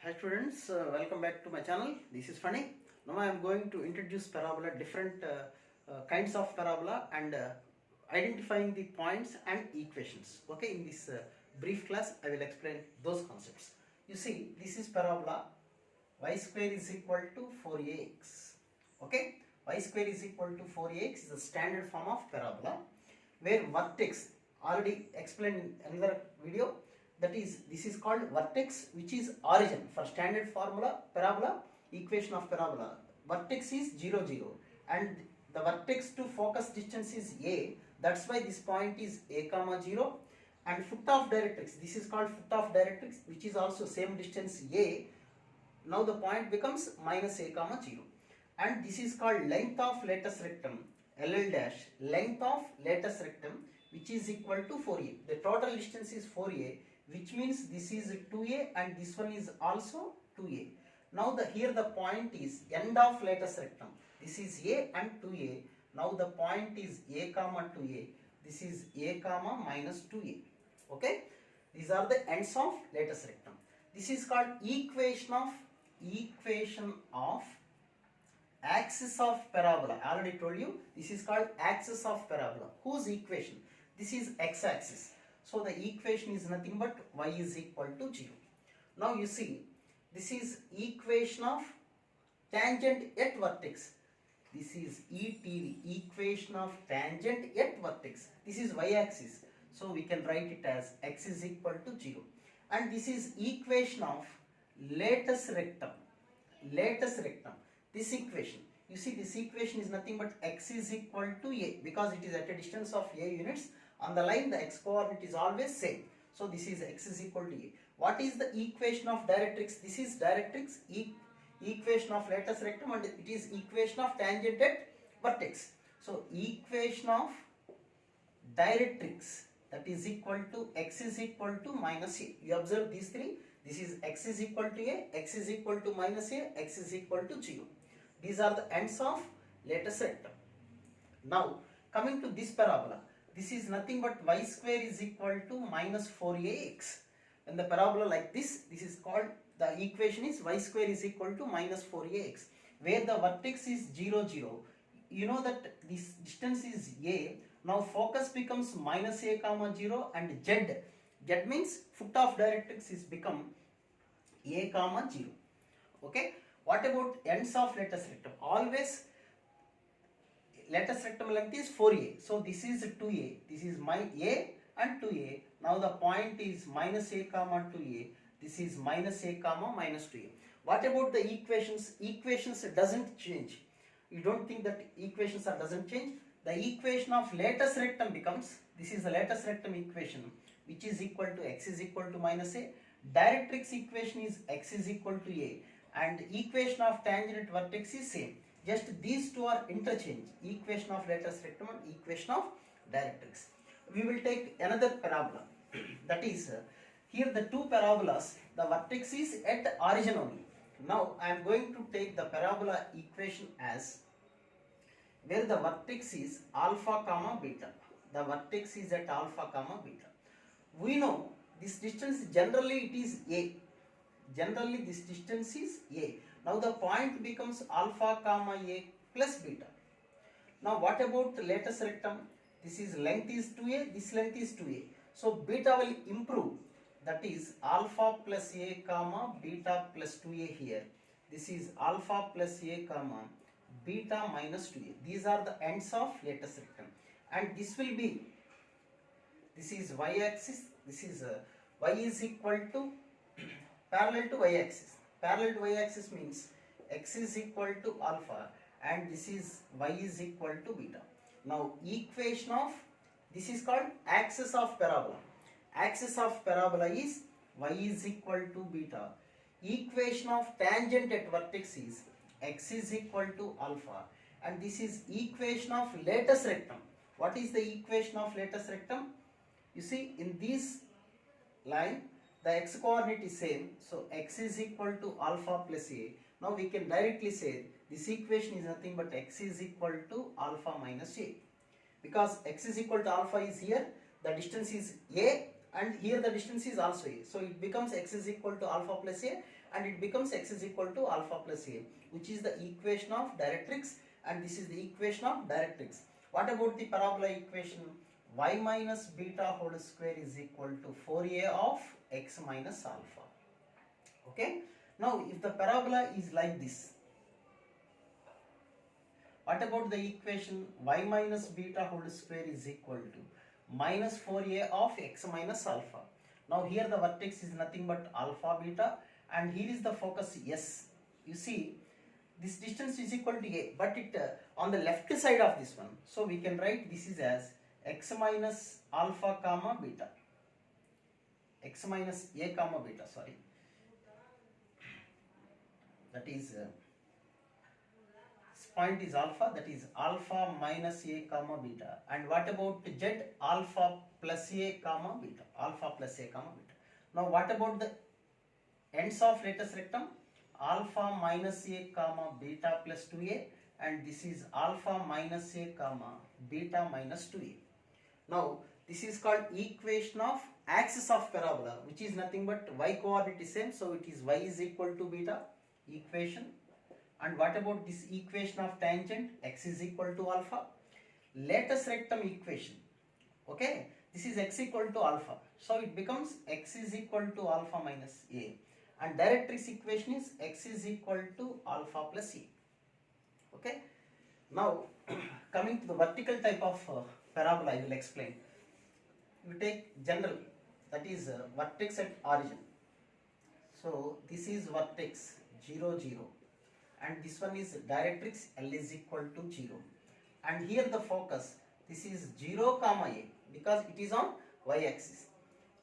Hi students, welcome back to my channel. This is PHANI. Now I am going to introduce parabola, different kinds of parabola, and identifying the points and equations. Okay, in this brief class I will explain those concepts. You see, this is parabola y square is equal to 4ax. Okay, y square is equal to 4ax is the standard form of parabola, where vertex, already explained in another video, that is, this is called vertex, which is origin. For standard formula parabola, equation of parabola, vertex is 0 0 and the vertex to focus distance is a. That's why this point is a comma 0. And foot of directrix, this is called foot of directrix, which is also same distance a. Now the point becomes minus a comma 0. And this is called length of latus rectum, LL dash, length of latus rectum, which is equal to 4a. The total distance is 4a, which means this is 2a and this one is also 2a. Now here the point is end of latus rectum. This is a and 2a. Now the point is a comma 2a. This is a comma minus 2a. Okay, these are the ends of latus rectum. This is called equation of axis of parabola. I already told you this is called axis of parabola. Whose equation? This is x-axis. So the equation is nothing but y is equal to 0. Now you see, this is equation of tangent at vertex. This is ETV, equation of tangent at vertex. This is y-axis. So we can write it as x is equal to 0. And this is equation of latus rectum. Latus rectum. This equation. You see, this equation is nothing but x is equal to a, because it is at a distance of a units. On the line, the x coordinate is always same. So this is x is equal to a. What is the equation of directrix? This is directrix, equation of latus rectum, and it is equation of tangent at vertex. So equation of directrix, that is equal to x is equal to minus a. You observe these three. This is x is equal to a, x is equal to minus a, x is equal to 0. These are the ends of latus rectum. Now coming to this parabola, this is nothing but y square is equal to minus 4ax. When the parabola like this is called, the equation is y square is equal to minus 4ax, where the vertex is 0 0. You know that this distance is a. Now focus becomes minus a comma 0 and z. Z means foot of directrix is become a comma 0. Okay. What about ends of latus rectum? Always latus rectum length is 4a. So this is 2a. This is my a and 2a. Now the point is minus a comma 2a. This is minus a comma minus 2a. What about the equations? Equations doesn't change. You don't think that equations doesn't change. The equation of latus rectum becomes, this is the latus rectum equation, which is equal to x is equal to minus a. Directrix equation is x is equal to a. And equation of tangent at vertex is same. Just these two are interchange. Equation of latus rectum and equation of directrix. We will take another parabola. That is, here the two parabolas, the vertex is at origin only. Now I am going to take the parabola equation as where the vertex is alpha comma beta. The vertex is at alpha comma beta. We know this distance, generally it is a. Generally this distance is a. Now the point becomes alpha comma a plus beta. Now what about the latus rectum? This is length is 2a, this length is 2a. So beta will improve. That is alpha plus a comma beta plus 2a here. This is alpha plus a comma beta minus 2a. These are the ends of latus rectum. And this will be, this is y-axis, this is y is equal to parallel to y-axis. Parallel to y-axis means x is equal to alpha and this is y is equal to beta. Now equation of, this is called axis of parabola. Axis of parabola is y is equal to beta. Equation of tangent at vertex is x is equal to alpha, and this is equation of latus rectum. What is the equation of latus rectum? You see, in this line the x coordinate is same, so x is equal to alpha plus a. Now we can directly say this equation is nothing but x is equal to alpha minus a. Because x is equal to alpha is here, the distance is a and here the distance is also a. So it becomes x is equal to alpha plus a, and it becomes x is equal to alpha plus a, which is the equation of directrix, and this is the equation of directrix. What about the parabola equation? Y minus beta whole square is equal to 4a of x minus alpha. Okay. Now if the parabola is like this, what about the equation y minus beta whole square is equal to minus 4a of x minus alpha? Now here the vertex is nothing but alpha beta, and here is the focus S. You see, this distance is equal to a, but it on the left side of this one, so we can write this is as x minus alpha comma beta, x minus a comma beta, sorry, that is point is alpha, that is alpha minus a comma beta. And what about z? Alpha plus a comma beta, alpha plus a comma beta. Now what about the ends of latus rectum? Alpha minus a comma beta plus 2a, and this is alpha minus a comma beta minus 2a. Now this is called equation of axis of parabola, which is nothing but y coordinate is same, so it is y is equal to beta equation. And what about this equation of tangent? X is equal to alpha. Latus rectum equation, okay, this is x equal to alpha, so it becomes x is equal to alpha minus a, and directrix equation is x is equal to alpha plus a. Okay. Now coming to the vertical type of parabola, I will explain. You take general, that is vertex at origin. So this is vertex 0 0, and this one is directrix L is equal to 0, and here the focus, this is 0 comma a, because it is on y axis,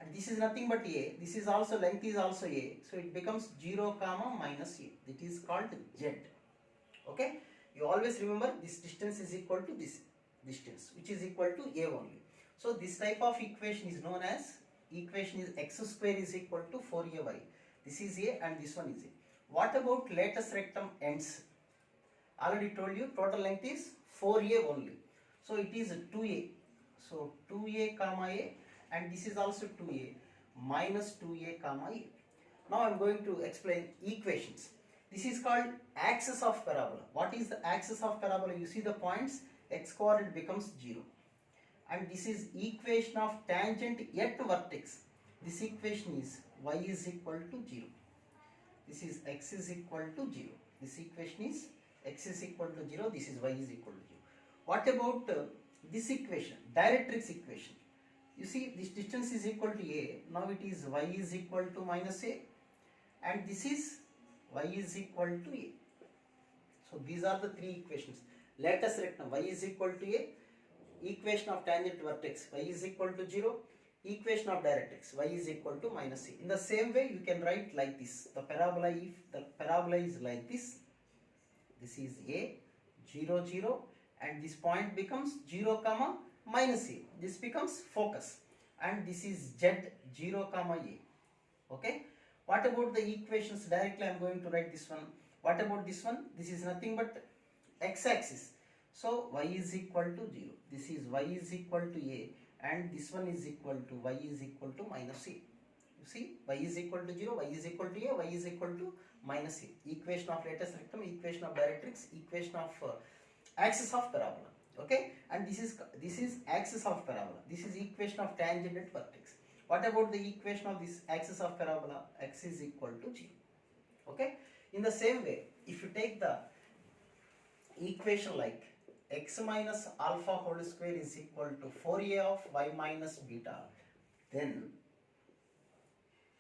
and this is nothing but a, this is also length is also a, so it becomes 0 comma minus a, it is called z. Okay, you always remember this distance is equal to this distance, which is equal to a only. So this type of equation is known as equation is x square is equal to 4ay. This is a and this one is a. What about latus rectum ends? Already told you total length is 4a only, so it is 2a, so 2a comma a, and this is also 2a minus 2a comma a. Now I am going to explain equations. This is called axis of parabola. What is the axis of parabola? You see the points, x coordinate becomes 0, and this is equation of tangent at vertex. This equation is y is equal to 0. This is x is equal to 0. This equation is x is equal to 0. This is y is equal to 0. What about this equation, directrix equation? You see this distance is equal to a. Now it is y is equal to minus a, and this is y is equal to a. So these are the three equations. Latus rectum, y is equal to a. Equation of tangent vertex, y is equal to 0. Equation of directrix, y is equal to minus a. In the same way, you can write like this. The parabola, if the parabola is like this, this is a 0 0, and this point becomes 0 comma minus a. This becomes focus, and this is z 0 comma a. Okay. What about the equations? Directly I am going to write this one. What about this one? This is nothing but x-axis. So y is equal to 0. This is y is equal to a, and this one is equal to y is equal to minus a. You see, y is equal to 0, y is equal to a, y is equal to minus a. Equation of latus rectum, equation of directrix, equation of axis of parabola. Okay, and this is axis of parabola. This is equation of tangent at vertex. What about the equation of this axis of parabola? X is equal to 0. Okay, in the same way, if you take the equation like x minus alpha whole square is equal to 4a of y minus beta, then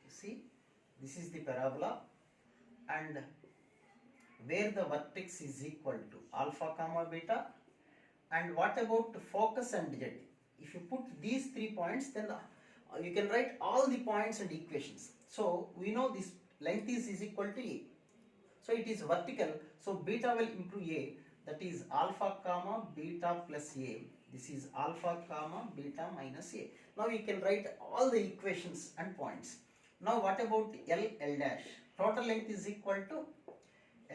you see this is the parabola, and where the vertex is equal to alpha comma beta, and what about focus and z? If you put these 3 points, then you can write all the points and equations. So we know this length is equal to a, so it is vertical, so beta will improve a, that is alpha comma beta plus a. This is alpha comma beta minus a. Now you can write all the equations and points. Now what about L dash? Total length is equal to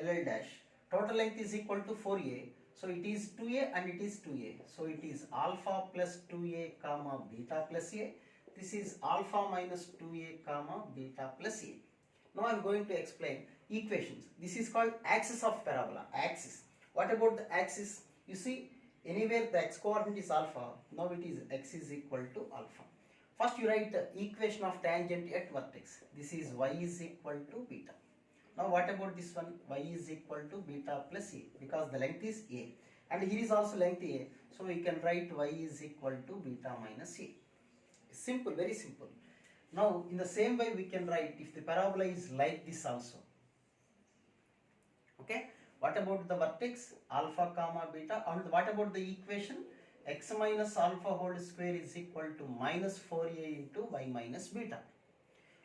L dash. Total length is equal to 4a. So it is 2a and it is 2a. So it is alpha plus 2a comma beta plus a. this is alpha minus 2a comma beta plus a. Now I am going to explain equations. This is called axis of parabola. Axis. What about the axis? You see, anywhere the x coordinate is alpha, now it is x is equal to alpha. First you write the equation of tangent at vertex. This is y is equal to beta. Now what about this one? Y is equal to beta plus a, because the length is a. And here is also length a. So we can write y is equal to beta minus a. Simple, very simple. Now in the same way we can write if the parabola is like this also. Okay. What about the vertex? Alpha comma beta. And what about the equation? X minus alpha whole square is equal to minus 4a into y minus beta.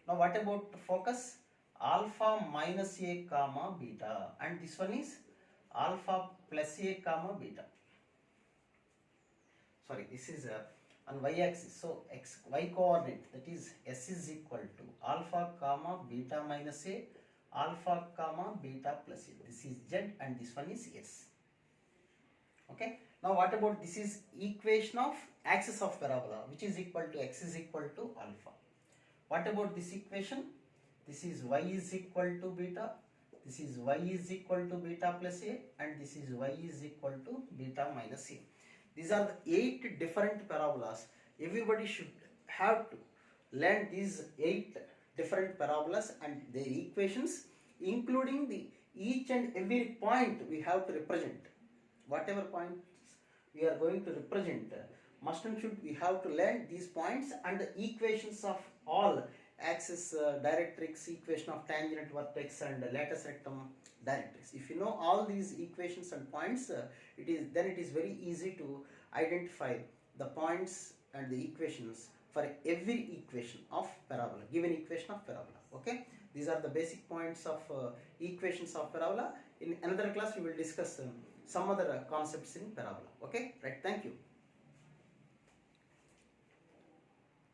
Now what about focus? Alpha minus a comma beta, and this one is alpha plus a comma beta. Sorry, this is on y axis. So y coordinate, that is s is equal to alpha comma beta minus a, alpha comma beta plus a. This is z and this one is s. Okay. Now what about this is equation of axis of parabola, which is equal to x is equal to alpha. What about this equation? This is y is equal to beta, this is y is equal to beta plus a, and this is y is equal to beta minus a. These are the 8 different parabolas. Everybody should have to learn these 8 different parabolas and their equations, including the each and every point we have to represent. Whatever points we are going to represent, must and should we have to learn these points and the equations of all axis, directrix, equation of tangent at vertex, and latus rectum, directrix. If you know all these equations and points, it is very easy to identify the points and the equations for every equation of parabola, given equation of parabola. Okay, these are the basic points of equations of parabola. In another class we will discuss some other concepts in parabola. Okay, right, thank you.